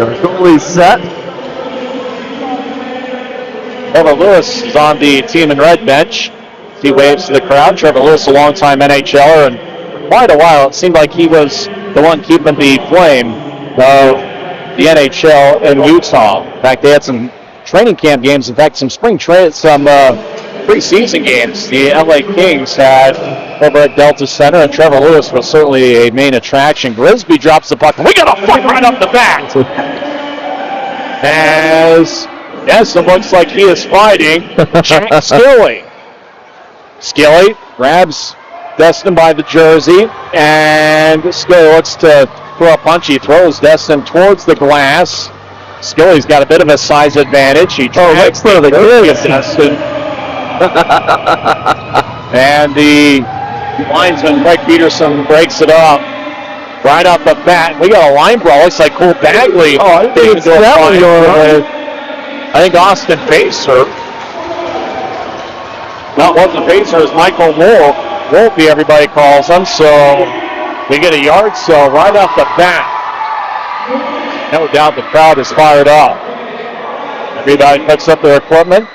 Goalie set. Trevor Lewis is on the team in red bench. He waves to the crowd. Trevor Lewis, a longtime NHLer, and for quite a while it seemed like he was the one keeping the flame of the NHL in Utah. In fact, they had some training camp games. In fact, some preseason games the LA Kings had over at Delta Center, and Trevor Lewis was certainly a main attraction. Grisby drops the puck. We got a fuck right up the bat. As it looks like he is fighting Jack Skilly. Skilly grabs Destin by the jersey, and Skilly looks to throw a punch. He throws Destin towards the glass. Skilly's got a bit of a size advantage. He drags the Destin. And the linesman, Craig Peterson, breaks it up right off the bat. We got a line brawl. Looks like Cole Bagley. I think Austin Pacer. Not what the Pacer is Michael Wolfe, everybody calls him. So we get a yard sale right off the bat. No doubt the crowd is fired up. Everybody picks up their equipment.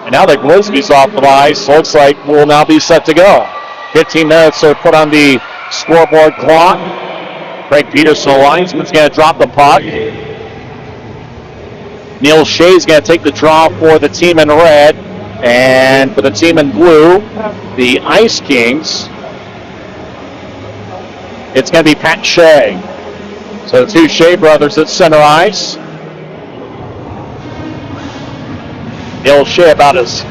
And now the Grizzlies off the ice. Looks like we'll now be set to go. 15 minutes are put on the scoreboard clock. Craig Peterson, the linesman's going to drop the puck. Neil Shea's going to take the draw for the team in red. And for the team in blue, the Ice Kings, it's going to be Pat Shea. So the two Shea brothers at center ice. Neil Shea, about as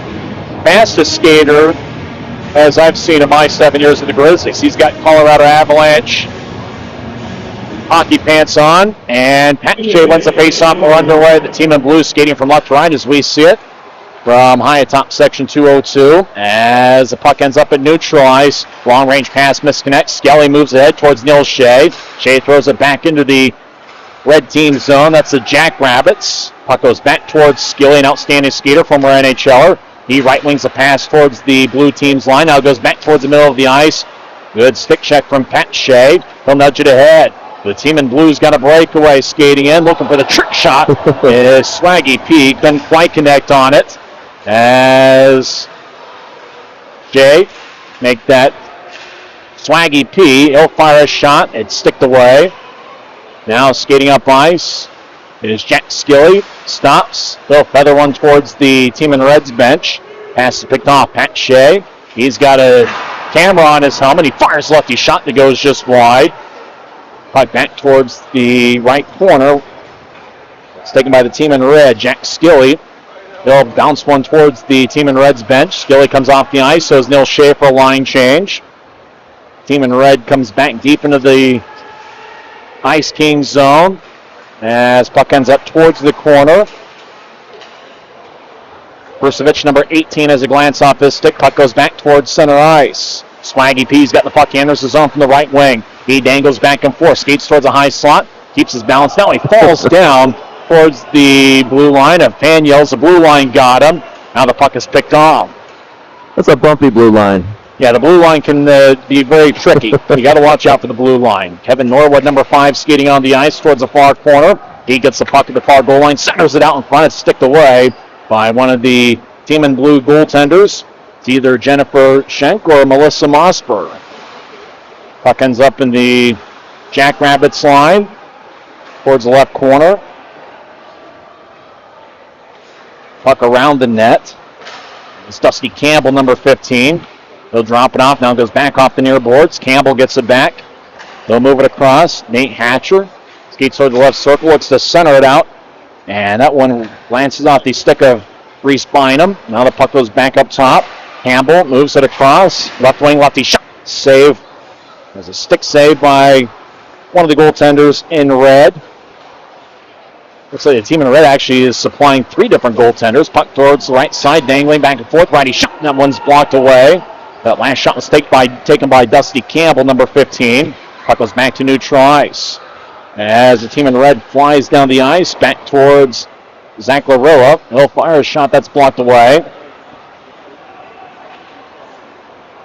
fast a skater as I've seen in my 7 years in the Grizzlies. He's got Colorado Avalanche hockey pants on, and Pat Shea wins the face-off. We're underway. The team in blue skating from left to right as we see it from high atop section 202. As the puck ends up at neutral ice, long-range pass misconnects. Skelly moves ahead towards Neil Shea. Shea throws it back into the red team zone. That's the Jackrabbits. Puck goes back towards Skilly, an outstanding skater, former NHLer. He right wings a pass towards the blue team's line. Now goes back towards the middle of the ice. Good stick check from Pat Shea. He'll nudge it ahead. The team in blue's got a breakaway skating in, looking for the trick shot. Is Swaggy P. Couldn't quite connect on it. As Shea make that Swaggy P. He'll fire a shot. It's sticked away. Now skating up ice. It is Jack Skilly. Stops. He'll feather one towards the team in red's bench. Pass is picked off. Pat Shea. He's got a camera on his helmet. He fires lefty shot that goes just wide. Puck back towards the right corner. It's taken by the team in red. Jack Skilly. He'll bounce one towards the team in red's bench. Skilly comes off the ice. So is Neil Shea for a line change. Team in red comes back deep into the Ice King zone as puck ends up towards the corner. Vucevic, number 18, has a glance off his stick. Puck goes back towards center ice. Swaggy P's got the puck, enters the zone from the right wing. He dangles back and forth, skates towards a high slot, keeps his balance. Now he falls down towards the blue line. A fan yells, the blue line got him. Now the puck is picked off. That's a bumpy blue line. Yeah, the blue line can be very tricky. You got to watch out for the blue line. Kevin Norwood, number 5, skating on the ice towards the far corner. He gets the puck at the far goal line, centers it out in front. It's sticked away by one of the team in blue goaltenders. It's either Jennifer Schenk or Melissa Mossberg. Puck ends up in the Jackrabbits line towards the left corner. Puck around the net. It's Dusty Campbell, number 15. They'll drop it off. Now it goes back off the near boards. Campbell gets it back. They'll move it across. Nate Hatcher skates toward the left circle. Looks to center it out. And that one glances off the stick of Reese Bynum. Now the puck goes back up top. Campbell moves it across. Left wing, lefty shot. Save. There's a stick save by one of the goaltenders in red. Looks like the team in red actually is supplying 3 different goaltenders. Puck towards the right side, dangling back and forth. Righty shot. That one's blocked away. That last shot was taken by Dusty Campbell, number 15. Puck goes back to neutral ice. As the team in red flies down the ice, back towards Zach Laroa. He'll fire a shot that's blocked away.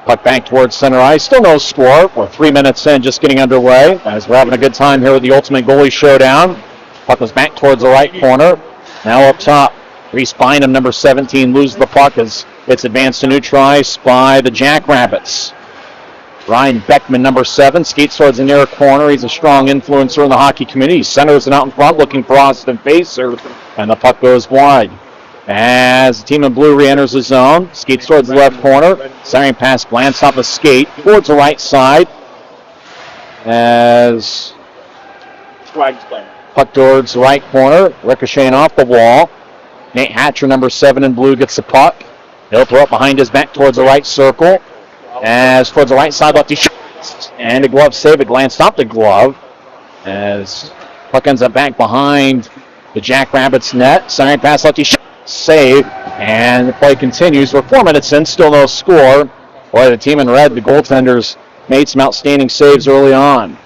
Puck back towards center ice. Still no score. We're 3 minutes in, just getting underway. As we're having a good time here with the Ultimate Goalie Showdown. Puck was back towards the right corner. Now up top. Reese Bynum, number 17, loses the puck as it's advanced to neutral ice by the Jackrabbits. Ryan Beckman, number 7, skates towards the near corner. He's a strong influencer in the hockey community. He centers it out in front, looking for Austin Facer, and the puck goes wide. As the team in blue re-enters the zone, skates towards the left corner. Centering pass, glance off a skate towards the right side. As puck towards the right corner, ricocheting off the wall. Nate Hatcher, number 7 in blue, gets the puck. He'll throw it behind his back towards the right circle. As towards the right side, lefty shot. And a glove save. It glanced off the glove. As puck ends up back behind the Jackrabbits net. Centering pass, lefty shot. Save. And the play continues. We're 4 minutes in, still no score. Boy, the team in red, the goaltenders, made some outstanding saves early on.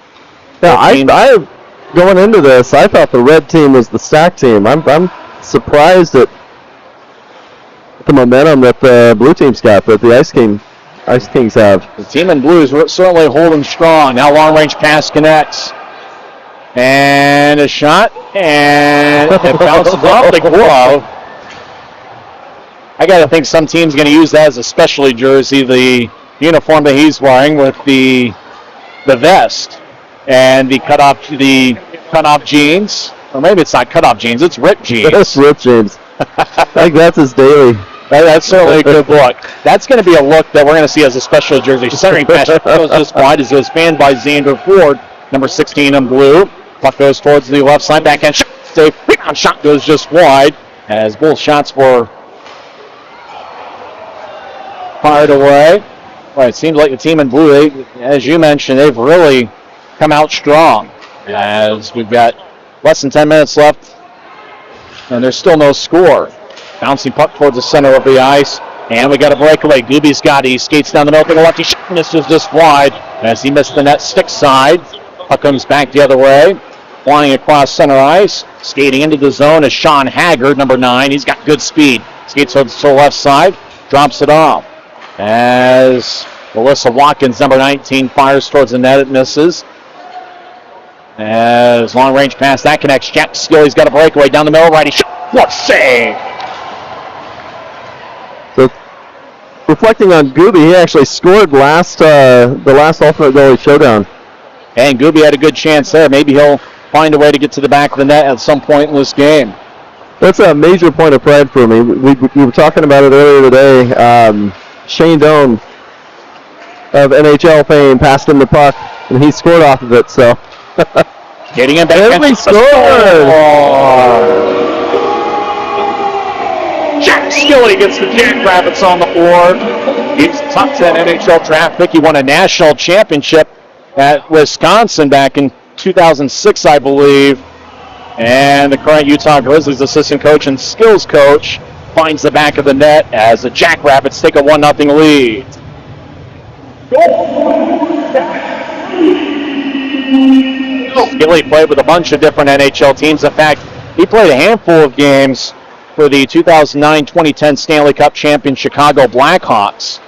Yeah, I going into this, I thought the red team was the stack team. I'm surprised at the momentum that the blue team's got, that the Ice Kings have. The team in blue is certainly holding strong. Now long-range pass connects. And a shot, and it bounces off the glove. I got to think some team's going to use that as a specialty jersey, the uniform that he's wearing with the vest and the cutoff jeans. Or maybe it's not cutoff jeans, it's ripped jeans. That's ripped jeans. I think that's his daily. That's certainly a good look. That's going to be a look that we're going to see as a special jersey. Centering pass goes just wide as it was fanned by Xander Ford, number 16 in blue. Puck goes towards the left side, backhand shot. Save. Rebound shot goes just wide as both shots were fired away. Well, it seems like the team in blue, as you mentioned, they've really come out strong. As we've got less than 10 minutes left, and there's still no score. Bouncing puck towards the center of the ice, and we got a breakaway. Gooby's got it. He skates down the middle, big lefty shot, misses just wide as he missed the net stick side. Puck comes back the other way, flying across center ice. Skating into the zone is Sean Haggard, number 9. He's got good speed. Skates to the left side, drops it off. As Melissa Watkins, number 19, fires towards the net, it misses. As long-range pass, that connects. Jack Skilly's got a breakaway down the middle, righty shot. What save! So, reflecting on Gooby, he actually scored the last Ultimate Goalie Showdown. And Gooby had a good chance there. Maybe he'll find a way to get to the back of the net at some point in this game. That's a major point of pride for me. We were talking about it earlier today. Shane Doan of NHL fame passed him the puck, and he scored off of it. So, getting him back. And we scored! Jack Skilly gets the Jackrabbits on the board. He's the top 10 NHL draft pick. He won a national championship at Wisconsin back in 2006, I believe. And the current Utah Grizzlies assistant coach and skills coach finds the back of the net as the Jackrabbits take a 1-0 lead. Skilly played with a bunch of different NHL teams. In fact, he played a handful of games for the 2009-2010 Stanley Cup champion Chicago Blackhawks.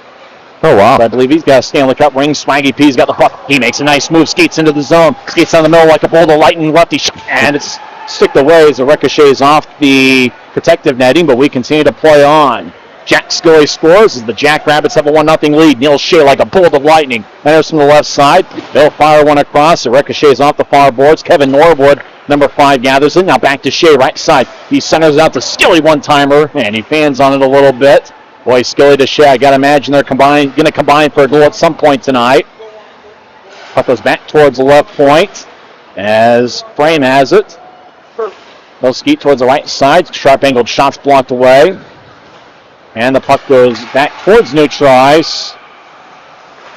Oh, wow. I believe he's got a Stanley Cup ring. Swaggy P's got the puck. He makes a nice move, skates into the zone, skates down the middle like a bolt of lightning, lefty shot, and it's sticked away as it ricochets off the protective netting, but we continue to play on. Jack Skilly scores as the Jackrabbits have a 1-0 lead. Neil Shea like a bolt of lightning. Enters from the left side. They'll fire one across. It ricochets off the far boards. Kevin Norwood, number 5, gathers it. Now back to Shea, right side. He centers out to Skilly one-timer, and he fans on it a little bit. Boy, Skilly to Shea. I got to imagine they're going to combine for a goal at some point tonight. Puck goes back towards the left point as Frame has it. They'll skeet towards the right side. Sharp-angled shots blocked away. And the puck goes back towards neutral ice.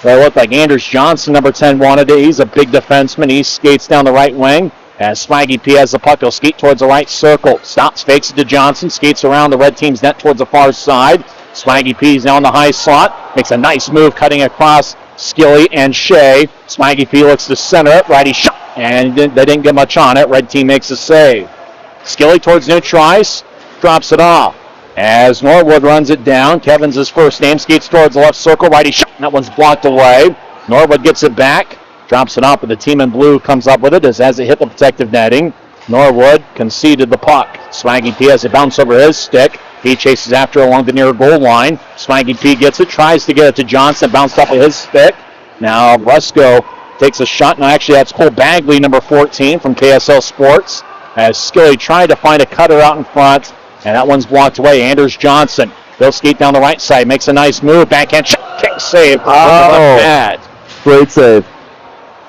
They look like Anders Johnson, number 10, wanted it. He's a big defenseman. He skates down the right wing. As Swaggy P has the puck, he'll skate towards the right circle. Stops, fakes it to Johnson. Skates around the red team's net towards the far side. Swaggy P is now in the high slot. Makes a nice move cutting across Skilly and Shea. Swaggy P looks to center it. Righty shot. And they didn't get much on it. Red team makes a save. Skilly towards neutral ice. Drops it off. As Norwood runs it down, Kevin's his first name, skates towards the left circle, righty shot, and that one's blocked away. Norwood gets it back, drops it off, but the team in blue comes up with it as it hit the protective netting. Norwood conceded the puck. Swaggy P has it bounce over his stick. He chases after along the near goal line. Swaggy P gets it, tries to get it to Johnson, bounced off of his stick. Now Bresco takes a shot, and actually that's Cole Bagley, number 14 from KSL Sports, as Skilly tried to find a cutter out in front, and that one's blocked away. Anders Johnson, he'll skate down the right side, makes a nice move, backhand shot, kick save. Bad. Great save.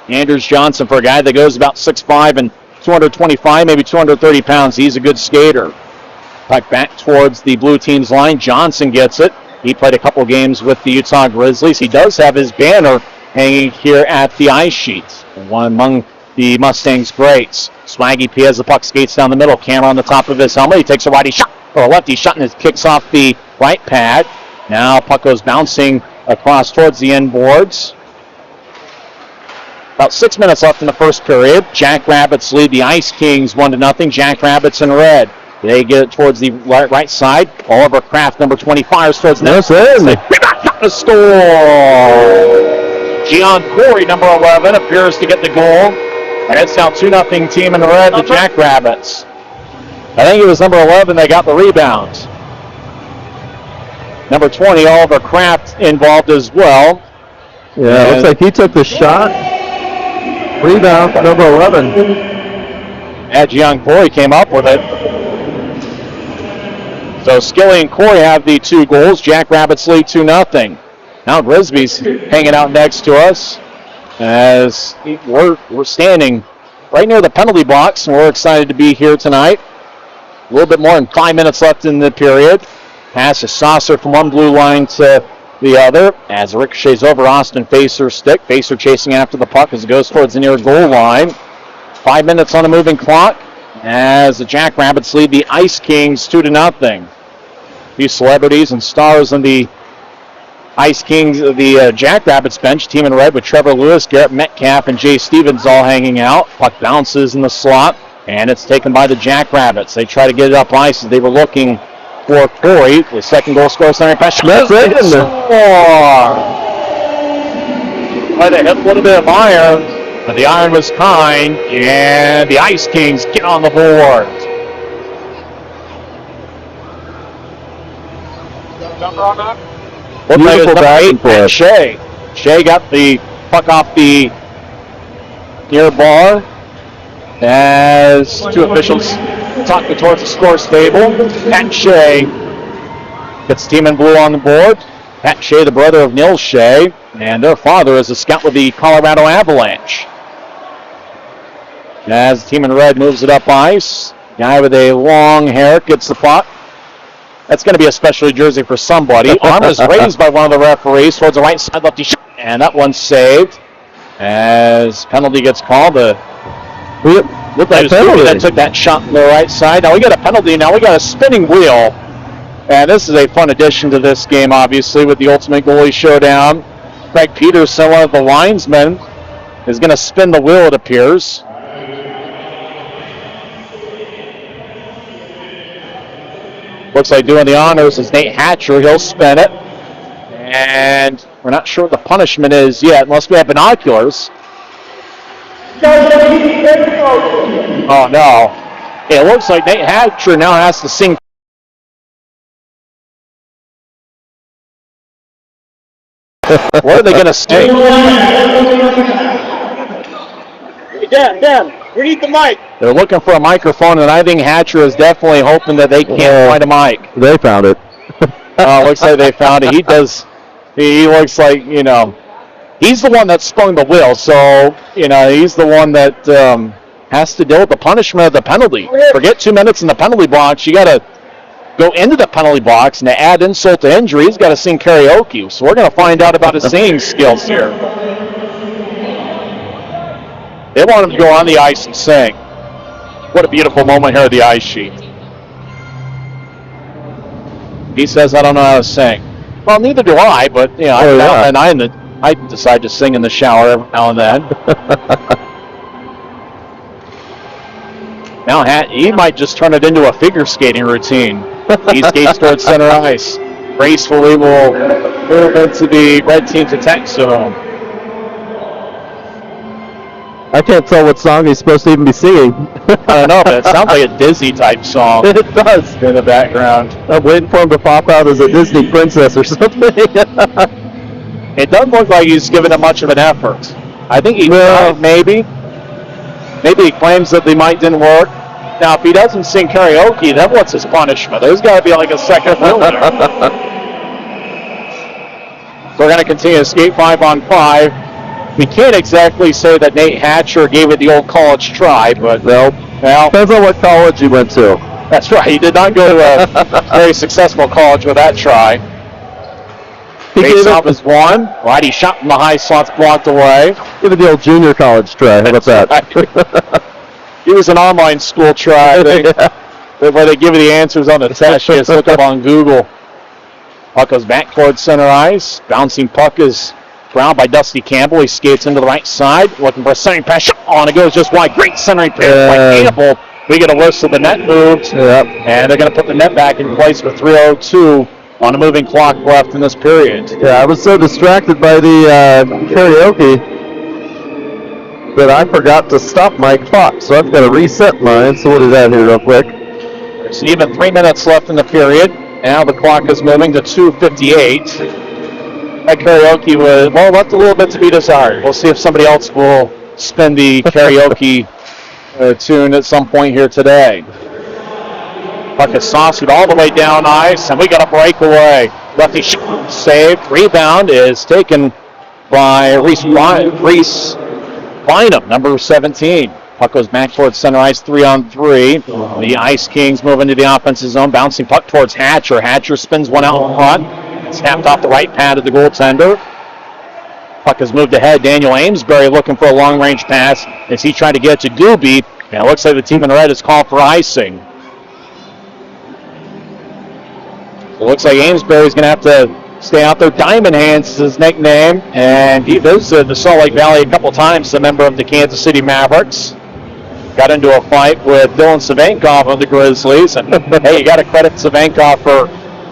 Anders Johnson, for a guy that goes about 6'5" and 225, maybe 230 pounds, he's a good skater. Puck back towards the blue team's line. Johnson gets it. He played a couple games with the Utah Grizzlies. He does have his banner hanging here at the ice sheet. One among the Mustangs greats. Swaggy P has the puck, skates down the middle. Camera on the top of his helmet. He takes a righty shot, or a lefty shot, and it kicks off the right pad. Now puck goes bouncing across towards the end boards. About 6 minutes left in the first period. Jackrabbits lead the Ice Kings 1-0. Jackrabbits in red. They get it towards the right side. Oliver Kraft, number 20, fires towards the net. Rebound, score! Gian Corey, number 11, appears to get the goal. And it's now 2-0 team in the red, the Jackrabbits. I think it was number 11 that got the rebound. Number 20, Oliver Kraft, involved as well. Yeah, it looks like he took the shot. Rebound, number 11. And Gian Corey came up with it. So Skilly and Corey have the 2 goals. Jackrabbits lead 2-0. Now Grisby's hanging out next to us as we're standing right near the penalty box, and we're excited to be here tonight. A little bit more than 5 minutes left in the period. Pass a saucer from one blue line to the other as it ricochets over Austin Facer's stick. Facer chasing after the puck as it goes towards the near goal line. 5 minutes on the moving clock as the Jackrabbits lead the Ice Kings 2-0. A few celebrities and stars on the Ice Kings, the Jackrabbits bench. Team in red with Trevor Lewis, Garrett Metcalf, and Jay Stevens all hanging out. Puck bounces in the slot, and it's taken by the Jackrabbits. They try to get it up ice as they were looking for Corey. The second goal scorer, center pass. That's it. Might have hit a little bit of iron, but the iron was kind, and the Ice Kings get on the board. Beautiful back and forth. Shea. Shea got the puck off the near bar as 2 officials talk towards the score table. Pat Shea gets the team in blue on the board. Pat Shea, the brother of Neil Shea, and their father is a scout with the Colorado Avalanche. As the team in red moves it up ice, guy with a long hair gets the puck. That's going to be a specialty jersey for somebody. Arm is raised by one of the referees towards the right side, lefty shot, and that one's saved. As penalty gets called, with that penalty that took that shot on the right side. Now we got a penalty. Now we got a spinning wheel, and this is a fun addition to this game, obviously, with the Ultimate Goalie Showdown. Craig Peterson, one of the linesmen, is going to spin the wheel, it appears. Looks like doing the honors is Nate Hatcher. He'll spin it. And we're not sure what the punishment is yet, unless we have binoculars. Oh, no. It looks like Nate Hatcher now has to sing. What are they going to sing? Hey, Dan, we need the mic. They're looking for a microphone, and I think Hatcher is definitely hoping that they can't find a mic. They found it. Looks like they found it. He looks like, he's the one that spun the wheel, so, he's the one that has to deal with the punishment of the penalty. Forget 2 minutes in the penalty box. You got to go into the penalty box, and to add insult to injury, he's got to sing karaoke. So we're going to find out about his singing skills here. They want him to go on the ice and sing. What a beautiful moment here at the ice sheet. He says, I don't know how to sing. Well, neither do I, but I decide to sing in the shower every now and then. Now he might just turn it into a figure skating routine. He skates towards center ice. Gracefully will move into the red team's attack zone. I can't tell what song he's supposed to even be singing. I don't know, but it sounds like a Disney type song. It does. In the background. I'm waiting for him to pop out as a Disney princess or something. It doesn't look like he's given it much of an effort. I think he tried, maybe. Maybe he claims that the mic didn't work. Now, if he doesn't sing karaoke, then what's his punishment? There's got to be like a second rule there. We're going to continue to skate 5-on-5. We can't exactly say that Nate Hatcher gave it the old college try, but well, depends on what college you went to. That's right. He did not go to a very successful college with that try. Face off is one. Righty shot from the high slots blocked away. Give it the old junior college try. How about that? It was an online school try, I think, where they give you the answers on the test. You just look up on Google. Puck goes back towards center ice. Bouncing puck is ground by Dusty Campbell. He skates into the right side, looking for a centering pass. Shot on, it goes just wide. Great centering pass by Campbell. We get a list of the net moves, and they're going to put the net back in place with 3:02 on a moving clock left in this period. Yeah, I was so distracted by the karaoke that I forgot to stop my clock, so I've got to reset mine. So we'll do that here real quick. There's even 3 minutes left in the period. Now the clock is moving to 2:58. That karaoke left a little bit to be desired. We'll see if somebody else will spin the karaoke tune at some point here today. Puck is sauced all the way down ice, and we got a breakaway. Lefty shot, saved. Rebound is taken by Reese Bynum, number 17. Puck goes back towards center ice, 3-on-3. The Ice Kings move into the offensive zone. Bouncing puck towards Hatcher. Hatcher spins one out in front. Snapped off the right pad of the goaltender. Puck has moved ahead. Daniel Amesbury looking for a long-range pass as he tried to get to Gooby. And it looks like the team in red is called for icing. It looks like Amesbury's going to have to stay out there. Diamond Hands is his nickname, and he visited the Salt Lake Valley a couple times, a member of the Kansas City Mavericks. Got into a fight with Dylan Savenkov of the Grizzlies, and hey, you got to credit Savenkov for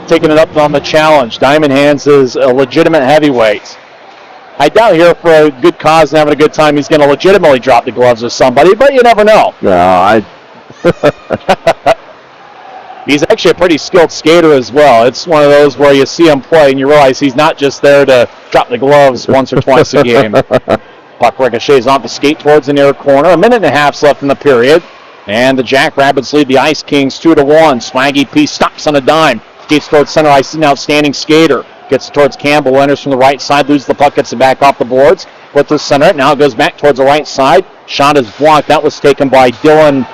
taking it up on the challenge. Diamond Hands is a legitimate heavyweight. I doubt here for a good cause and having a good time he's going to legitimately drop the gloves with somebody, but you never know. No, He's actually a pretty skilled skater as well. It's one of those where you see him play and you realize he's not just there to drop the gloves once or twice a game. Puck ricochets off the skate towards the near corner. 1.5 minutes left in the period. And the Jackrabbits lead the Ice Kings 2-1. Swaggy P stops on a dime. Skates towards center ice. He's an outstanding skater. Gets towards Campbell. Enters from the right side. Loses the puck. Gets it back off the boards. With the center. Now it goes back towards the right side. Shot is blocked. That was taken by Dylan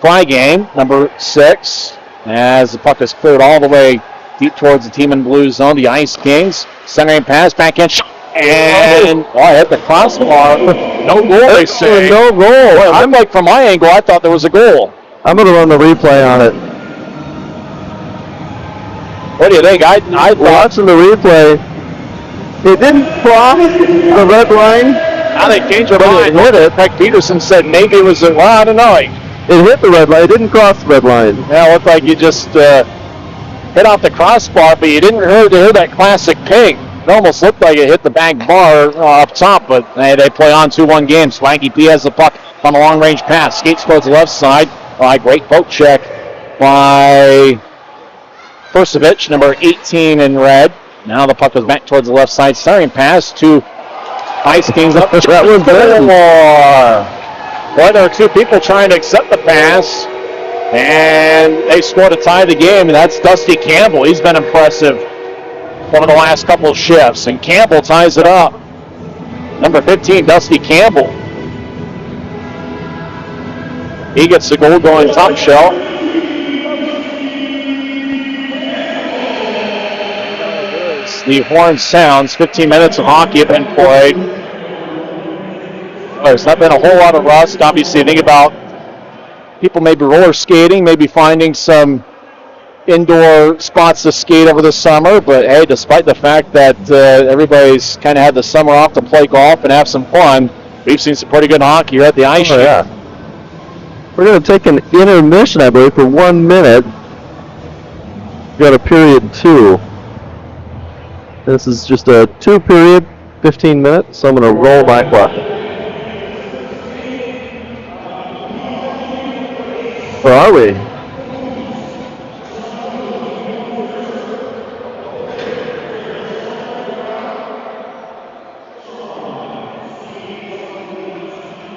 Frygame, number 6, as the puck is cleared all the way deep towards the team in blue zone. The Ice Kings, centering pass, back in, and hit the crossbar. No goal, they say. No goal. Well, I'm like, from my angle, I thought there was a goal. I'm going to run the replay on it. What do you think? I watching the replay. It didn't cross the red line. Now they changed their mind. Craig Peterson said maybe it was I don't know. It hit the red line. It didn't cross the red line. Yeah, it looked like you just hit off the crossbar, but you didn't hear that classic ping. It almost looked like it hit the back bar up top, but they play on 2-1 game. Swanky P has the puck on a long-range pass. Skates towards the left side. Great poke check by Persevich, number 18 in red. Now the puck goes back towards the left side. Centering pass to Ice Kings up. That was good. Well, there are two people trying to accept the pass, and they scored to tie the game, and that's Dusty Campbell. He's been impressive over the last couple of shifts, and Campbell ties it up. Number 15, Dusty Campbell. He gets the goal going top shelf. The horn sounds. 15 minutes of hockey have been played. There's not been a whole lot of rust. Obviously, think about people maybe roller skating, maybe finding some indoor spots to skate over the summer. But, hey, despite the fact that everybody's kind of had the summer off to play golf and have some fun, we've seen some pretty good hockey here at the ice. Yeah. We're going to take an intermission, I believe, for 1 minute. Go to period 2. This is just a 2-period, 15 minutes, so I'm going to roll my clock. Where are we?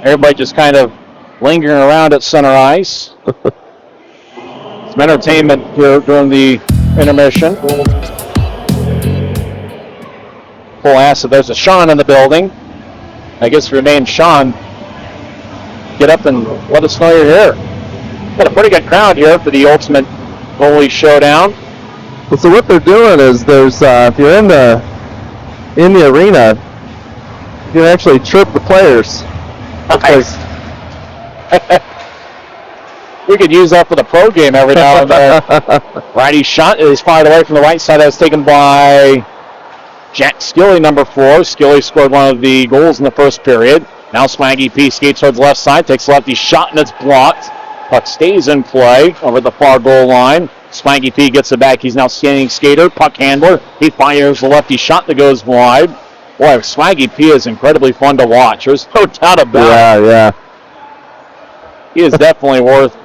Everybody just kind of lingering around at center ice. Some entertainment here during the intermission. Full acid. There's a Sean in the building. I guess your name's Sean. Get up and let us know you're here. Got a pretty good crowd here for the Ultimate Goalie Showdown. Well, so what they're doing is there's if you're in the arena, you can actually chirp the players. Nice. We could use that for the pro game every now and then. Righty shot is fired away from the right side. That was taken by Jack Skilly, number 4. Skilly scored one of the goals in the first period. Now Swaggy P skates towards the left side, takes a lefty shot, and it's blocked. Puck stays in play over the far goal line. Swaggy P gets it back. He's now standing skater, puck handler. He fires the lefty shot that goes wide. Boy, Swaggy P is incredibly fun to watch. There's no doubt about it. Yeah. He is definitely worth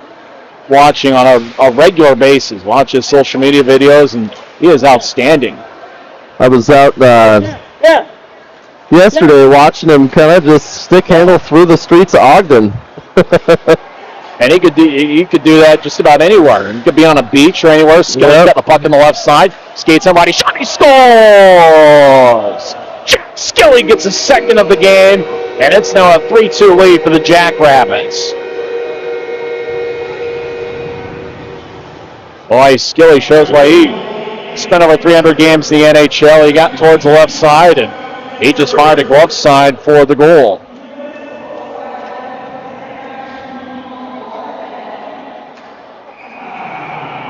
watching on a regular basis. Watch his social media videos, and he is outstanding. I was out yesterday watching him kind of just stick handle through the streets of Ogden. And he could do that just about anywhere. He could be on a beach or anywhere. Skilly's got the puck on the left side. Skates somebody, shot, he scores! Skilly gets a second of the game, and it's now a 3-2 lead for the Jackrabbits. Boy, Skilly shows why he spent over 300 games in the NHL. He got towards the left side, and he just fired a glove side for the goal.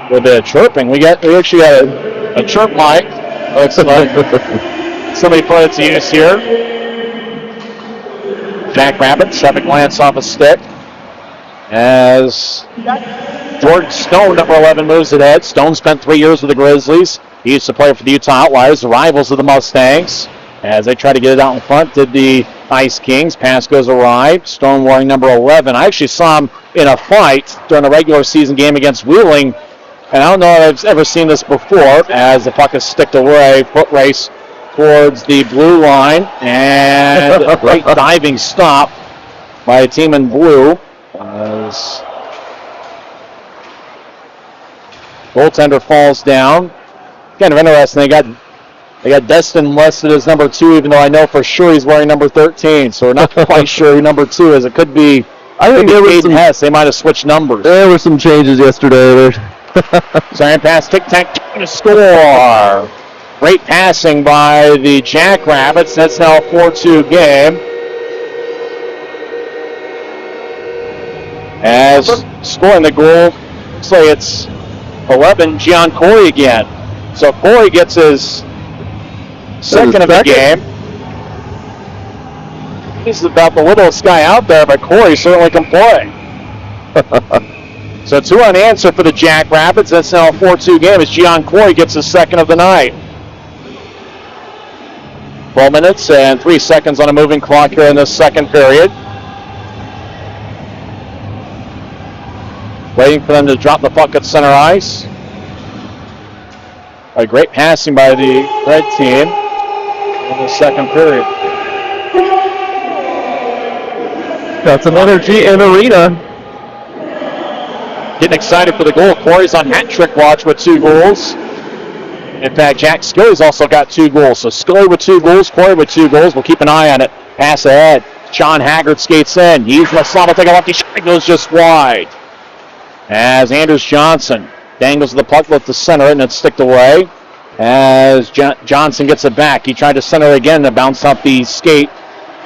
A little bit of chirping. We actually got a chirp mic. Looks like somebody put it to use here. Jackrabbits have a glance off a stick as Jordan Stone, number 11, moves it ahead. Stone spent 3 years with the Grizzlies. He used to play for the Utah Outliers, the rivals of the Mustangs. As they try to get it out in front, did the Ice Kings. Pass goes awry. Stone wearing number 11. I actually saw him in a fight during a regular season game against Wheeling. And I don't know if I've ever seen this before, as the puck is sticked away, foot race towards the blue line, and a great diving stop by a team in blue. As goaltender falls down. Kind of interesting. They got Destin listed as number 2, even though I know for sure he's wearing number 13. So we're not quite sure who number 2 is. It could be. I think there was some Hess. They might have switched numbers. There were some changes yesterday. Sorry, pass, tic-tac, to score. Great passing by the Jackrabbits. That's now a 4-2 game. As scoring the goal, looks like it's 11, Gian Corey again. So Corey gets his second of the game. He's about the littlest guy out there, but Corey certainly can play. So 2 unanswered for the Jackrabbits. That's now a 4-2 game as Gian Corey gets his second of the night. 12 minutes and 3 seconds on a moving clock here in this second period. Waiting for them to drop the puck at center ice. A great passing by the red team in the second period. Got some energy in arena. Getting excited for the goal. Corey's on hat trick watch with 2 goals. In fact, Jack Skilly's also got 2 goals. So Skilly with 2 goals, Corey with 2 goals. We'll keep an eye on it. Pass ahead. Sean Haggard skates in. He's the slot. Take a lefty shot. It goes just wide. As Anders Johnson dangles the puck with the center and it's sticked away. As Johnson gets it back. He tried to center again to bounce off the skate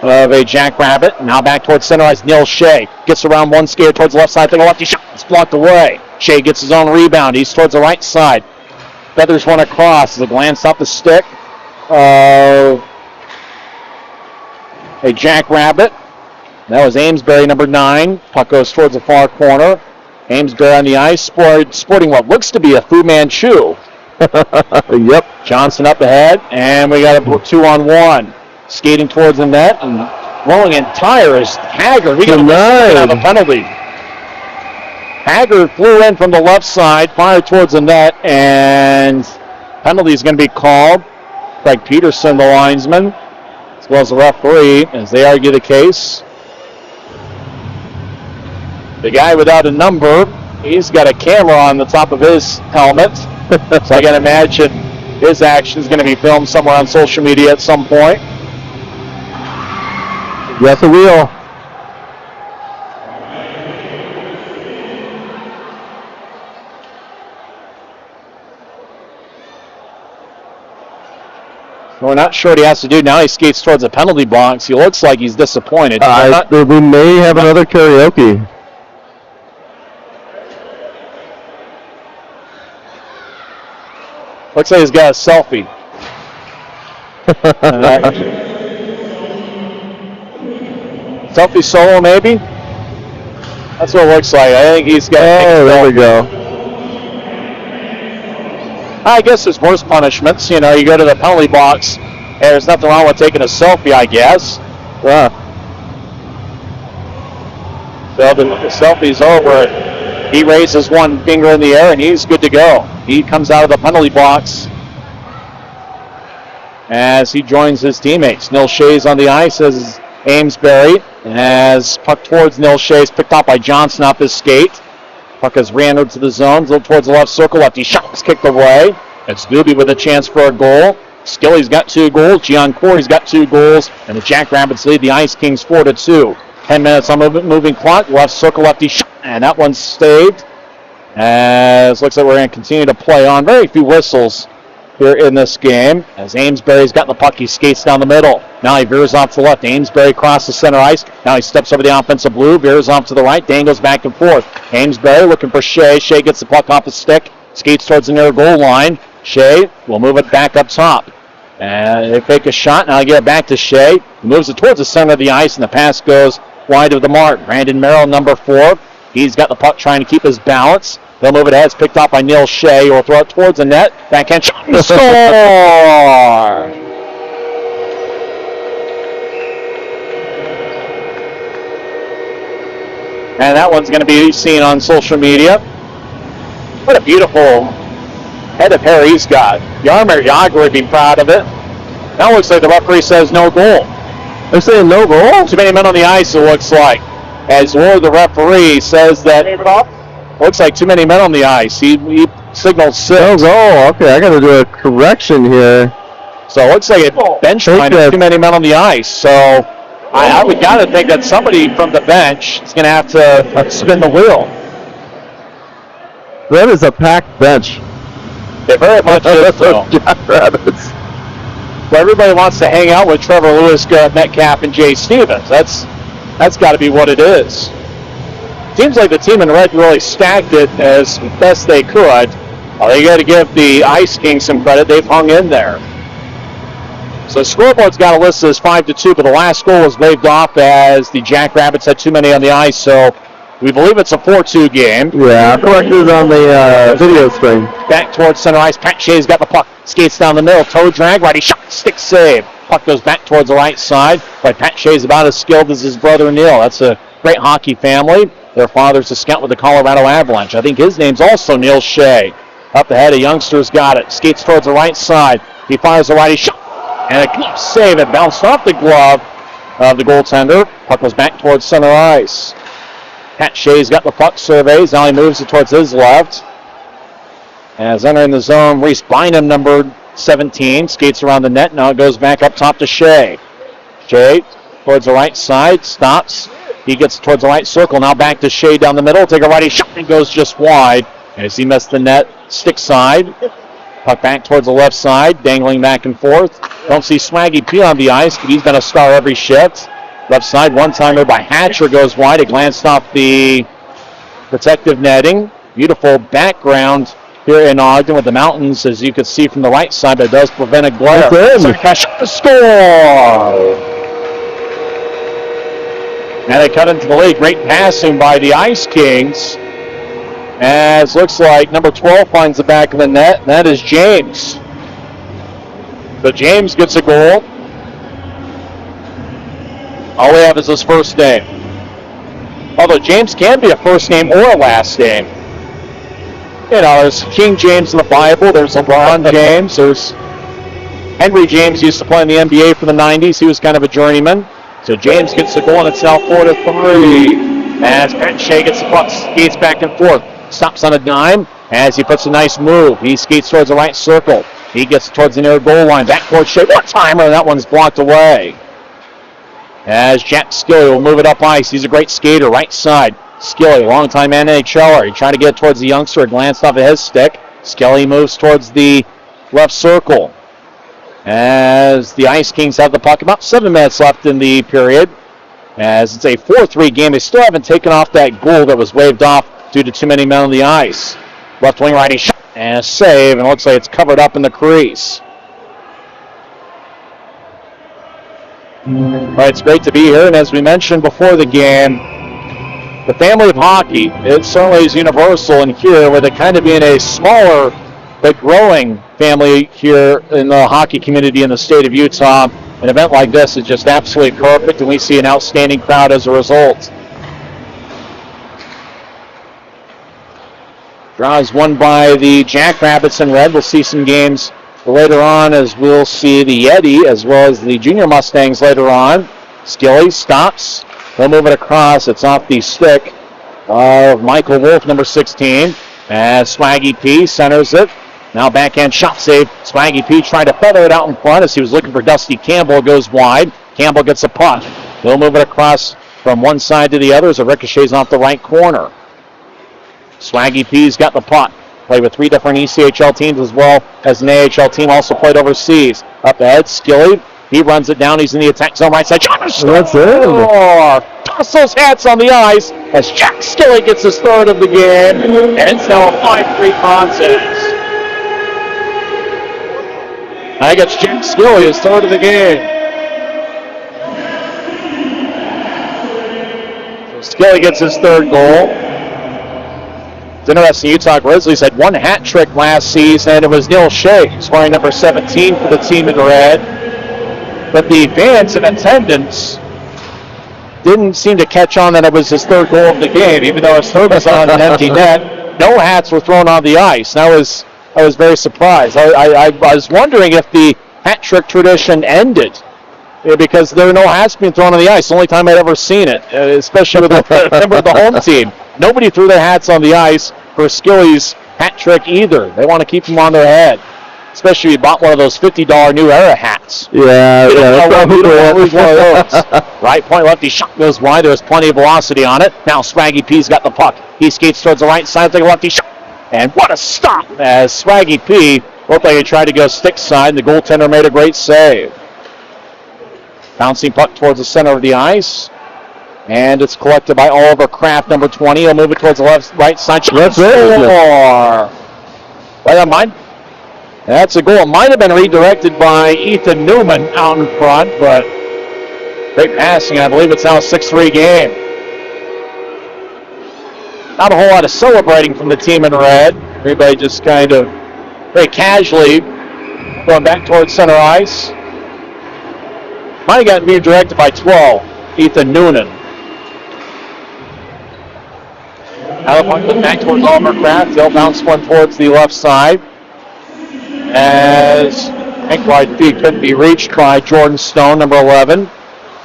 of a Jackrabbit. Now back towards center ice. Neil Shea gets around one skater towards the left side. Take a lefty shot. It's blocked away. Shea gets his own rebound. He's towards the right side. Feathers one across. The glance off the stick of a Jackrabbit. That was Amesbury, number 9. Puck goes towards the far corner. Amesbury on the ice, sporting what looks to be a Fu Manchu. Yep. Johnson up ahead, and we got a 2-on-1. Skating towards the net, and rolling in tires. Haggard, we got a penalty. Haggard flew in from the left side, fired towards the net, and penalty is going to be called. Craig Peterson, the linesman, as well as the referee, as they argue the case. The guy without a number, he's got a camera on the top of his helmet. So I can imagine his action is going to be filmed somewhere on social media at some point. Yes, it will. So we're not sure what he has to do. Now he skates towards the penalty box. He looks like he's disappointed. We may have another karaoke. Looks like he's got a selfie. Selfie solo, maybe? That's what it looks like. I think he's got. Oh, there we go. I guess there's worse punishments. You know, you go to the penalty box, and there's nothing wrong with taking a selfie, I guess. Yeah. So the selfie's over. He raises one finger in the air, and he's good to go. He comes out of the penalty box as he joins his teammates. Neil Shea's on the ice as Amesbury. As puck towards Neil Shea's picked up by Johnson off his skate. Puck has ran into the zone, towards the left circle. Lefty shot is kicked away. It's Doobie with a chance for a goal. Skilly's got 2 goals. Gian Corey's got 2 goals. And the Jackrabbits lead the Ice Kings 4-2. 10 minutes on moving clock. Left circle, lefty shot. And that one's saved. As looks like we're going to continue to play on. Very few whistles here in this game. As Amesbury's got the puck, he skates down the middle. Now he veers off to the left. Amesbury across the center ice. Now he steps over the offensive blue, veers off to the right, dangles back and forth. Amesbury looking for Shea. Shea gets the puck off the stick, skates towards the near goal line. Shea will move it back up top. And they fake a shot. Now they get it back to Shea. He moves it towards the center of the ice, and the pass goes wide of the mark. Brandon Merrill, number 4. He's got the puck trying to keep his balance. They'll move it ahead. It's picked up by Neil Shea. Or throw it towards the net. Backhand shot. Score! And that one's going to be seen on social media. What a beautiful head of hair he's got. Yarmer Yager would be proud of it. Now it looks like the referee says no goal. They're saying no goal? Too many men on the ice, it looks like. As Ward, the referee, says that looks like too many men on the ice. He signals 6. No goal. Okay, I got to do a correction here. So it looks like a bench line is too many men on the ice. So I would got to think that somebody from the bench is going to have to spin the wheel. That is a packed bench. They very much is, though. Jackrabbits. Well, everybody wants to hang out with Trevor Lewis, Garrett Metcalf, and Jay Stevens. That's got to be what it is. Seems like the team in red really stacked it as best they could. They got to give the Ice Kings some credit. They've hung in there. So the scoreboard's got a list as 5-2, but the last goal was waved off as the Jackrabbits had too many on the ice. So we believe it's a 4-2 game. Yeah, corrected on the video screen. Back towards center ice. Pat Shea's got the puck. Skates down the middle. Toe drag. Righty shot. Stick save. Puck goes back towards the right side. But Pat Shea's about as skilled as his brother Neil. That's a great hockey family. Their father's a scout with the Colorado Avalanche. I think his name's also Neil Shea. Up ahead, a youngster's got it. Skates towards the right side. He fires a righty shot. And a glove save. It bounced off the glove of the goaltender. Puck goes back towards center ice. Pat Shea's got the puck, surveys. Now he moves it towards his left. As entering the zone, Reese Bynum, number 17, skates around the net. Now it goes back up top to Shea. Shea towards the right side, stops. He gets towards the right circle. Now back to Shea down the middle. Take a righty shot and goes just wide as he missed the net. Stick side. Puck back towards the left side, dangling back and forth. Don't see Swaggy P on the ice, but he's been a star every shift. Left side, one-timer by Hatcher goes wide. It glanced off the protective netting. Beautiful background here in Ogden with the mountains, as you can see from the right side, but it does prevent a glare. That's in. Score! And they cut into the lead. Great passing by the Ice Kings. As looks like number 12 finds the back of the net. And that is James. So James gets a goal. All we have is his first name. Although James can be a first name or a last name. You know, there's King James in the Bible. There's LeBron James. There's Henry James used to play in the NBA for the 90s. He was kind of a journeyman. So James gets the goal, and it's now 4-3. As Penn Shea gets the puck, skates back and forth. Stops on a dime as he puts a nice move. He skates towards the right circle. He gets towards the near goal line. Back towards Shea. One-timer, and that one's blocked away. As Jack Skilly will move it up ice. He's a great skater, right side. Skilly, longtime NHLer. He tried to get towards the youngster. It glanced off of his stick. Skilly moves towards the left circle. As the Ice Kings have the puck. About 7 minutes left in the period. As it's a 4-3 game. They still haven't taken off that goal that was waved off due to too many men on the ice. Left wing righty shot and a save. And it looks like it's covered up in the crease. Well, it's great to be here. And as we mentioned before the game, the family of hockey, it certainly is universal in here, with it kind of being a smaller but growing family here in the hockey community in the state of Utah. An event like this is just absolutely perfect, and we see an outstanding crowd as a result. Draw is won by the Jackrabbits in red. We'll see some games later on, as we'll see the Yeti as well as the Junior Mustangs later on. Skilly stops. They'll move it across. It's off the stick of Michael Wolf, number 16. As Swaggy P centers it. Now backhand shot save. Swaggy P trying to feather it out in front as he was looking for Dusty Campbell. Goes wide. Campbell gets a puck. He'll move it across from one side to the other as it ricochets off the right corner. Swaggy P's got the puck. Played with 3 different ECHL teams as well as an AHL team. Also played overseas. Up ahead, Skilly. He runs it down. He's in the attack zone right side. That's it. Toss those hats on the ice as Jack Skilly gets his third of the game. And it's now a 5-3 contest. I think it's Jack Skilly, his third of the game. So Skilly gets his third goal. It's interesting, Utah Grizzlies had 1 hat trick last season, and it was Neil Shea, scoring number 17 for the team in red. But the fans in attendance didn't seem to catch on that it was his third goal of the game, even though his third was on an empty net. No hats were thrown on the ice. And I was very surprised. I was wondering if the hat trick tradition ended, because there were no hats being thrown on the ice. The only time I'd ever seen it, especially with a member of the home team. Nobody threw their hats on the ice for Skilly's hat trick either. They want to keep them on their head, especially if you bought one of those $50 New Era hats. Yeah. Right point, lefty shot goes wide. There's plenty of velocity on it. Now Swaggy P's got the puck. He skates towards the right side, take a lefty shot. And what a stop as Swaggy P looked like he tried to go stick side, and the goaltender made a great save. Bouncing puck towards the center of the ice. And it's collected by Oliver Kraft, number 20. He'll move it towards the right side. That's it. That's a goal. It might have been redirected by Ethan Newman out in front, but great passing. I believe it's now a 6-3 game. Not a whole lot of celebrating from the team in red. Everybody just kind of very casually going back towards center ice. Might have gotten redirected by 12, Ethan Noonan. Now the puck back towards Oliver Kraft. They'll bounce one towards the left side. As ankle-wide feet couldn't be reached by Jordan Stone, number 11.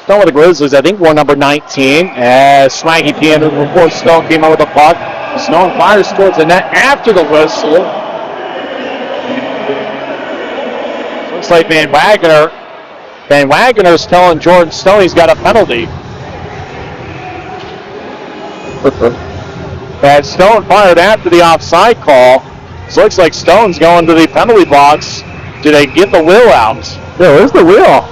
Stone with the Grizzlies, I think, wore number 19. As Swaggy P entered before Stone came out with the puck. Stone fires towards the net after the whistle. Looks like Van Wagner's telling Jordan Stone he's got a penalty. That Stone fired after the offside call. So it looks like Stone's going to the penalty box. Do they get the wheel out? Yeah, where's the wheel?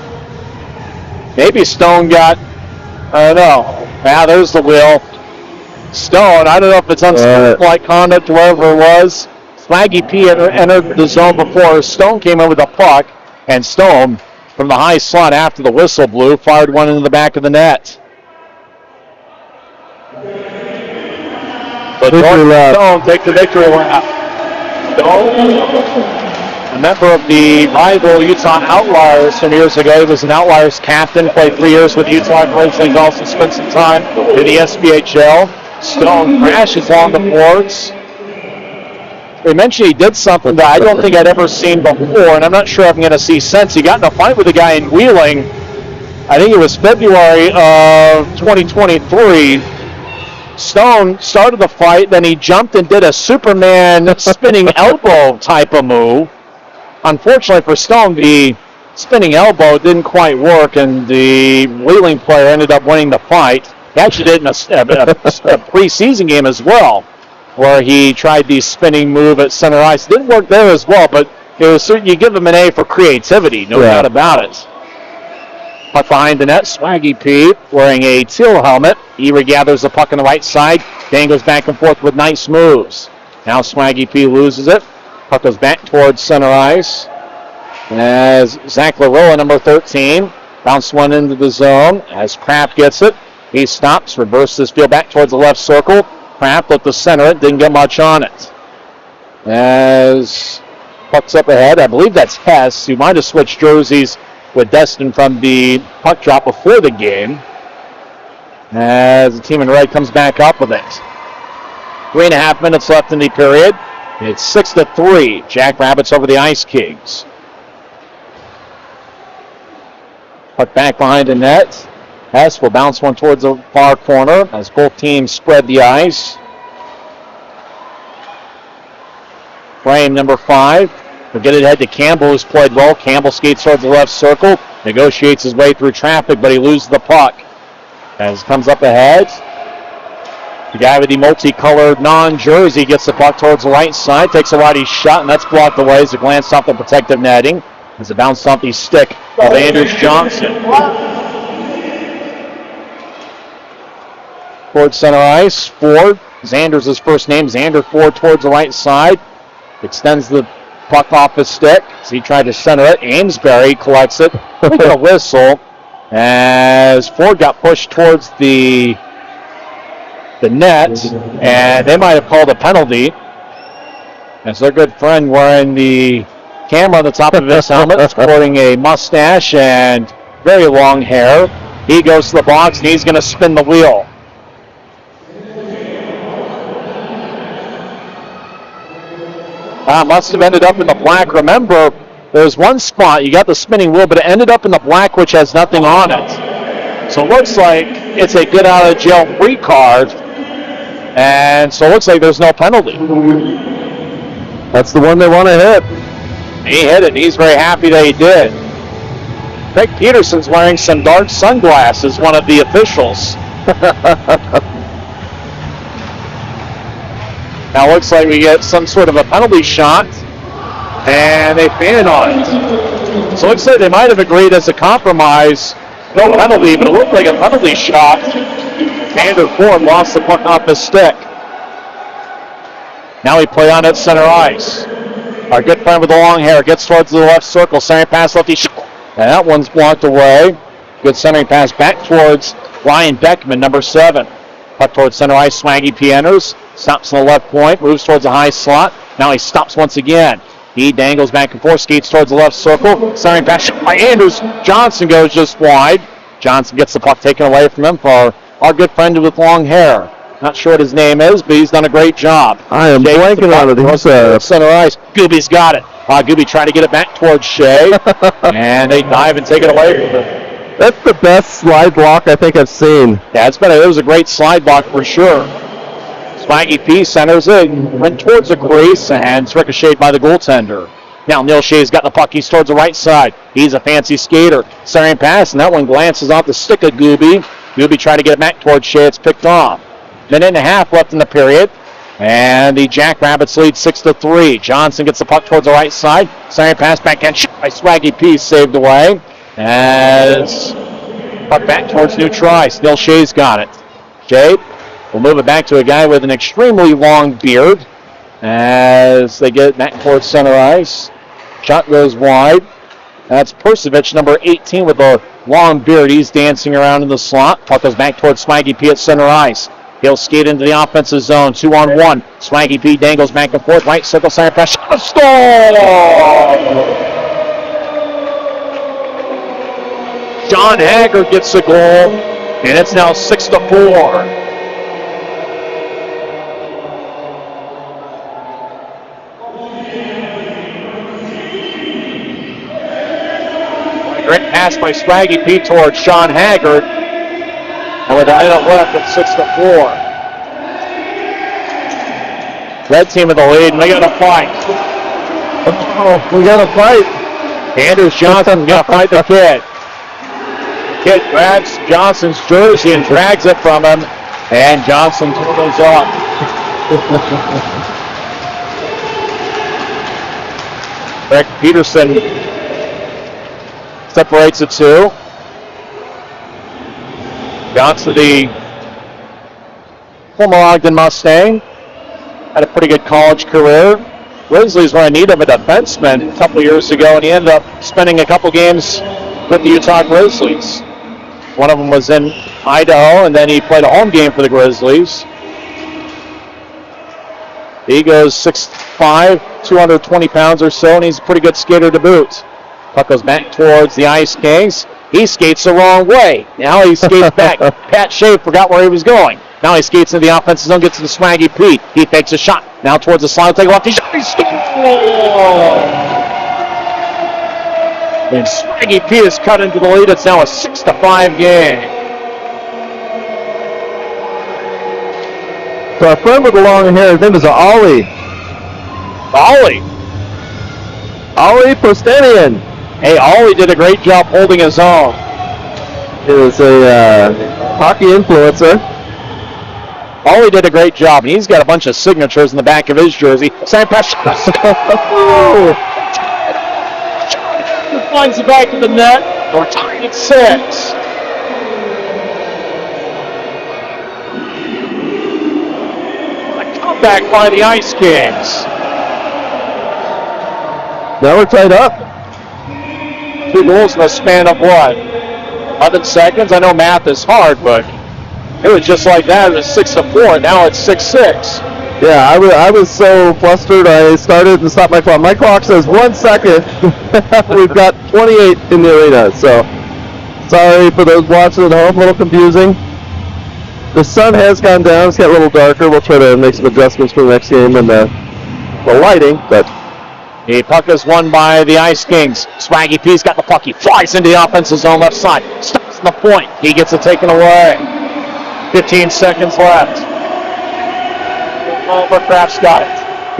Maybe Stone got, I don't know. Yeah, there's the wheel. Stone, I don't know if it's unsportsmanlike conduct or whatever it was. Swaggy P entered the zone before Stone came in with the puck, and Stone, from the high slot after the whistle blew, fired one into the back of the net. But Victory lap. Stone take the victory lap. Stone, a member of the rival Utah Outliers from years ago. He was an Outliers captain, played 3 years with Utah. Originally, he also spent some time in the SBHL. Stone crashes on the boards. They mentioned he did something that I don't think I'd ever seen before, and I'm not sure I'm going to see since. He got in a fight with a guy in Wheeling. I think it was February of 2023. Stone started the fight, then he jumped and did a Superman spinning elbow type of move. Unfortunately for Stone, the spinning elbow didn't quite work, and the Wheeling player ended up winning the fight. He actually did it in a preseason game as well, where he tried the spinning move at center ice. It didn't work there as well, but it was certainly, you give him an A for creativity, no doubt about it. Puck behind the net, Swaggy P wearing a teal helmet. He regathers the puck on the right side, dangles back and forth with nice moves. Now Swaggy P loses it. Puck goes back towards center ice. As Zach Laroa, number 13, bounce one into the zone. As Kraft gets it, he stops, reverses his field back towards the left circle. Kraft looked to center it, didn't get much on it. As puck's up ahead, I believe that's Hess, who might have switched jerseys with Destin from the puck drop before the game. As the team in red comes back up with it. 3.5 minutes left in the period. It's 6-3. Jackrabbits over the Ice Kings. Puck back behind the net. Hess will bounce one towards the far corner as both teams spread the ice. Frame number 5. We'll get it ahead to Campbell, who's played well. Campbell skates towards the left circle, negotiates his way through traffic, but he loses the puck. As it comes up ahead, the guy with the multicolored non-jersey gets the puck towards the right side, takes a righty shot, and that's blocked away as it glanced off the protective netting. As it bounced off the stick of Anders Johnson. Towards center ice, Ford. Xander's his first name. Xander Ford towards the right side. Extends the puck off his stick as he tried to center it. Amesbury collects it with a whistle as Ford got pushed towards the net, and they might have called a penalty as their good friend wearing the camera on the top of his helmet, sporting a mustache and very long hair. He goes to the box and he's going to spin the wheel. Must have ended up in the black. Remember, there's one spot, you got the spinning wheel, but it ended up in the black, which has nothing on it. So it looks like it's a get out of jail free card. And so it looks like there's no penalty. That's the one they want to hit. He hit it, and he's very happy that he did. Craig Peterson's wearing some dark sunglasses, one of the officials. Now it looks like we get some sort of a penalty shot, and they fan on it. So it looks like they might have agreed as a compromise, no penalty, but it looked like a penalty shot. Vander Ford lost the puck off his stick. Now we play on at center ice. Our good friend with the long hair gets towards the left circle, centering pass lefty, and that one's blocked away. Good centering pass back towards Ryan Beckman, number 7. Puck towards center ice, Swaggy P enters. Stops on the left point, moves towards the high slot. Now he stops once again. He dangles back and forth, skates towards the left circle. Centering pass by Anders Johnson goes just wide. Johnson gets the puck taken away from him for our good friend with long hair. Not sure what his name is, but he's done a great job. I am blanking on it. He's center ice. Gooby's got it. Gooby trying to get it back towards Shea. And they dive and take it away from him. That's the best slide block I think I've seen. Yeah, it was a great slide block for sure. Swaggy P centers it, went towards the crease, and it's ricocheted by the goaltender. Now Neil Shea's got the puck. He's towards the right side. He's a fancy skater. Centering pass, and that one glances off the stick of Gooby. Gooby trying to get it back towards Shea. It's picked off. Minute and a half left in the period, and the Jackrabbits lead 6-3. Johnson gets the puck towards the right side. Centering pass back and shot by Swaggy P, saved away. As puck back towards new tries. Neil Shea's got it. Shea will move it back to a guy with an extremely long beard as they get it back towards center ice. Shot goes wide. That's Persevich, number 18, with a long beard. He's dancing around in the slot. Puck goes back towards Swaggy P at center ice. He'll skate into the offensive zone. 2-on-1. Swaggy P dangles back and forth. Right circle center pass. Shot. Stall! John Haggard gets the goal, and it's now 6-4. Great pass by Swaggy P towards Sean Haggard. And with a minute left, it's 6-4. Red team in the lead, and they got to fight. Oh, we got to fight. Anders Johnson going to fight the kid. The kid grabs Johnson's jersey and drags it from him, and Johnson goes off. Rick Peterson separates the two. Johnson, the former Ogden Mustang, had a pretty good college career. Grizzlies were in need of a defenseman a couple years ago, and he ended up spending a couple games with the Utah Grizzlies. One of them was in Idaho, and then he played a home game for the Grizzlies. He goes 6'5", 220 pounds or so, and he's a pretty good skater to boot. Puck goes back towards the Ice Kings. He skates the wrong way. Now he skates back. Pat Shea forgot where he was going. Now he skates into the offensive zone, gets to the Swaggy P. He fakes a shot. Now towards the slide, take off. He scores! And Swaggy P is cut into the lead. It's now a 6-5 game. So our friend with the long hair, his name is Ollie. Ollie Postanian. Hey, Ollie did a great job holding his own. He was a hockey influencer. Ollie did a great job, and he's got a bunch of signatures in the back of his jersey. Same pass. Finds the back of the net. We're tied at 6. A comeback by the Ice Kings. Now we're tied up. 2 goals in a span of what? 11 seconds? I know math is hard, but it was just like that. It was 6-4. Now it's 6-6. Yeah, I was so flustered. I started and stopped my clock. My clock says 1 second. We've got 28 in the arena. So sorry for those watching at home. A little confusing. The sun has gone down. It's got a little darker. We'll try to make some adjustments for the next game and the lighting, but. The puck is won by the Ice Kings. Swaggy P's got the puck. He flies into the offensive zone left side. Stops in the point. He gets it taken away. 15 seconds left. Oliver Kraft's got it.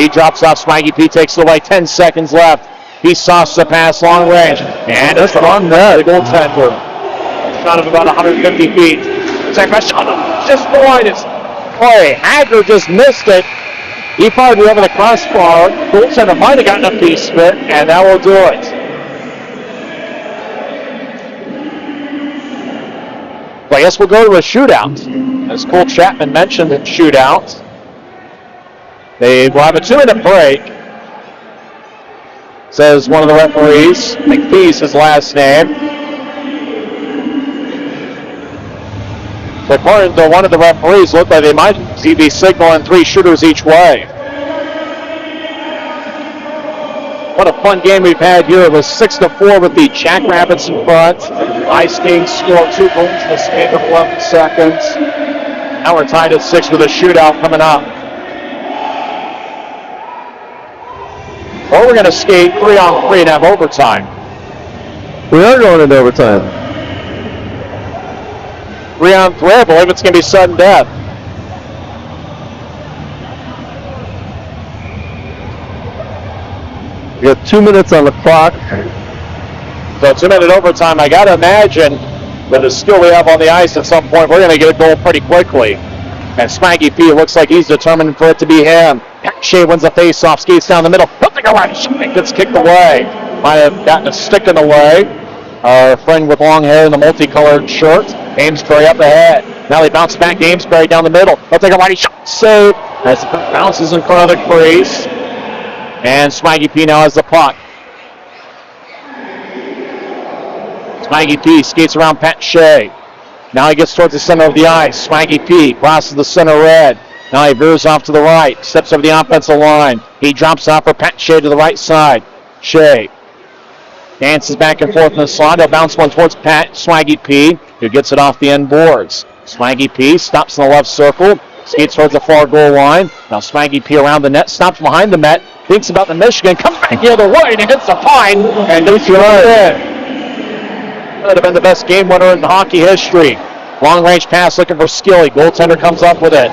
He drops off. Swaggy P takes it away. 10 seconds left. He sauces the pass long range. And it's on net. The goaltender. Shot of about 150 feet. Second pass shot just behind his play. Haggard just missed it. He fired it over the crossbar. Goaltender might have gotten a piece of it, and that will do it. Well, I guess we'll go to a shootout. As Cole Chapman mentioned, a shootout. They will have a 2-minute break. Says one of the referees. McPhee's his last name. So according to one of the referees, looked like they might be signaling 3 shooters each way. What a fun game we've had here. It was 6-4 with the Jackrabbits in front. Ice Kings scored 2 goals in the span of 11 seconds. Now we're tied at 6 with a shootout coming up. Or we're going to skate 3-on-3 and have overtime. We are going into overtime. 3-on-3, I believe it's going to be sudden death. We got 2 minutes on the clock. So 2-minute overtime. I got to imagine with the skill we have on the ice at some point, we're going to get a goal pretty quickly. And Swaggy P looks like he's determined for it to be him. Shea wins the face-off, skates down the middle. He'll take a right shot. Gets kicked away. Might have gotten a stick in the way. Our friend with long hair in the multicolored shirt. Amesbury up ahead. Now they bounce back to Amesbury down the middle. He'll take a righty shot. Save. As the puck bounces in front of the crease. And Swaggy P now has the puck. Swaggy P skates around Pat Shea. Now he gets towards the center of the ice. Swaggy P crosses the center red. Now he veers off to the right. Steps over the offensive line. He drops off for Pat Shea to the right side. Shea dances back and forth in the slot. He'll bounce one towards Pat Swaggy P, who gets it off the end boards. Swaggy P stops in the left circle. Skates towards the far goal line. Now Swaggy P around the net. Stops behind the net. Thinks about the Michigan. Comes back the other way and hits the pine. And he's in. That would have been the best game winner in hockey history. Long range pass looking for Skilly. Goaltender comes up with it.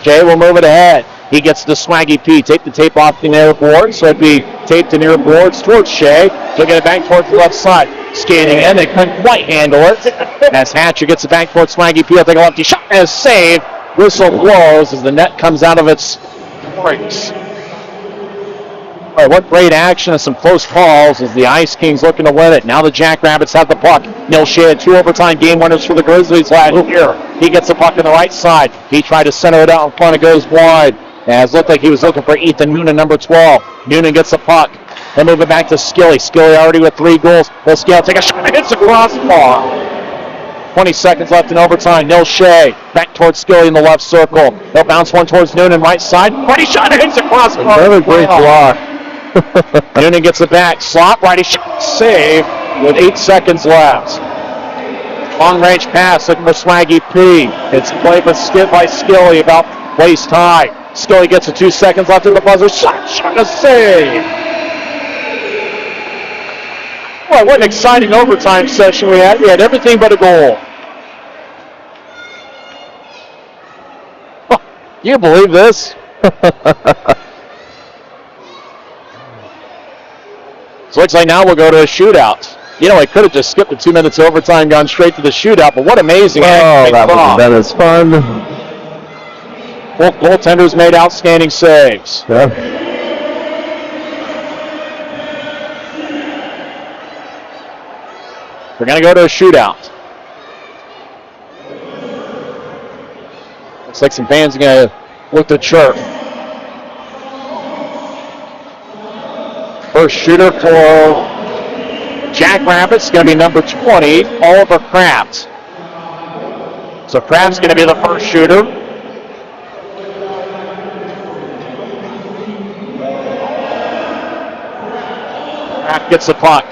Jay will move it ahead. He gets to Swaggy P. Take the tape off the near board. So it'd be taped to near boards towards Shea. He'll get it back towards the left side. Skating in. They couldn't quite handle it. As Hatcher gets it back towards Swaggy P. He'll take a lefty shot and a save. Whistle blows as the net comes out of its breaks. All right, what great action and some close calls as the Ice Kings looking to win it. Now the Jackrabbits have the puck. Neil Shea had 2 overtime game winners for the Grizzlies last year. He gets the puck on the right side. He tried to center it out in front. It goes wide. As it looked like he was looking for Ethan Noonan, number 12. Noonan gets the puck. They move it back to Skilly. Skilly already with 3 goals. Will Skilly take a shot. Hits the crossbar. 20 seconds left in overtime. Neil Shea back towards Skilly in the left circle. They'll bounce one towards Noonan, right side. Righty shot. Hits the crossbar. Another great block. Noonan gets it back. Slot, righty shot, save with 8 seconds left. Long range pass looking for Swaggy P. It's played with skid by Skilly about waist high. Skilly gets it 2 seconds left in the buzzer. Shot, a save. Boy, what an exciting overtime session we had. We had everything but a goal. You believe this? So looks like now we'll go to a shootout. You know, I could have just skipped the 2 minutes overtime, gone straight to the shootout, but what amazing action. That would have been as fun. Both goaltenders made outstanding saves. Yeah. We're going to go to a shootout. Looks like some fans are going to look to chirp. First shooter for Jackrabbits is going to be number 20, Oliver Kraft. So Kraft's going to be the first shooter. Kraft gets the puck.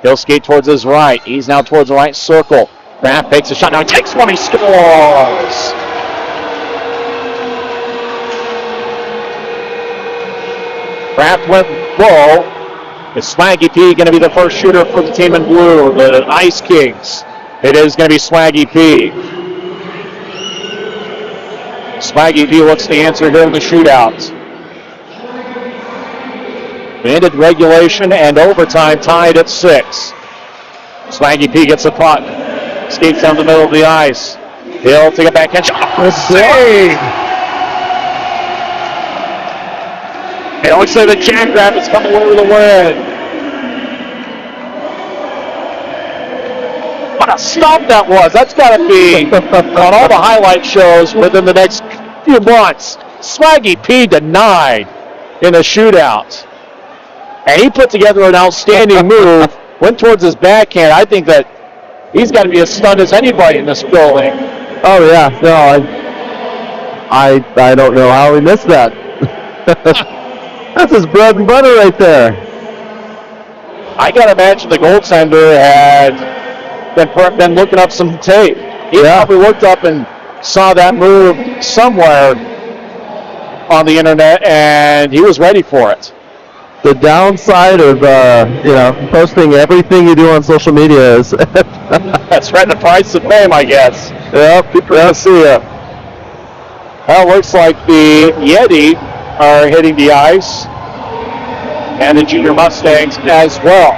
He'll skate towards his right. He's now towards the right circle. Kraft takes a shot. Now he takes one. He scores. Kraft went low. Is Swaggy P going to be the first shooter for the team in blue, the Ice Kings? It is going to be Swaggy P. Swaggy P looks to answer here in the shootout. We ended regulation and overtime tied at 6. Swaggy P gets the puck. Skates down the middle of the ice. He'll take a backhand shot. Save! It looks like the Jackrabbits come away with a win. What a stop that was. That's got to be on all the highlight shows within the next few months. Swaggy P denied in a shootout. And he put together an outstanding move, went towards his backhand. I think that he's got to be as stunned as anybody in this building. Oh, yeah. No, I don't know how he missed that. That's his bread and butter right there. I got to imagine the goaltender had been looking up some tape. He probably looked up and saw that move somewhere on the internet, and he was ready for it. The downside of posting everything you do on social media is that's right, the price of fame, I guess. Yep. People are going to see it. Well, it looks like the Yeti are hitting the ice, and the Junior Mustangs as well.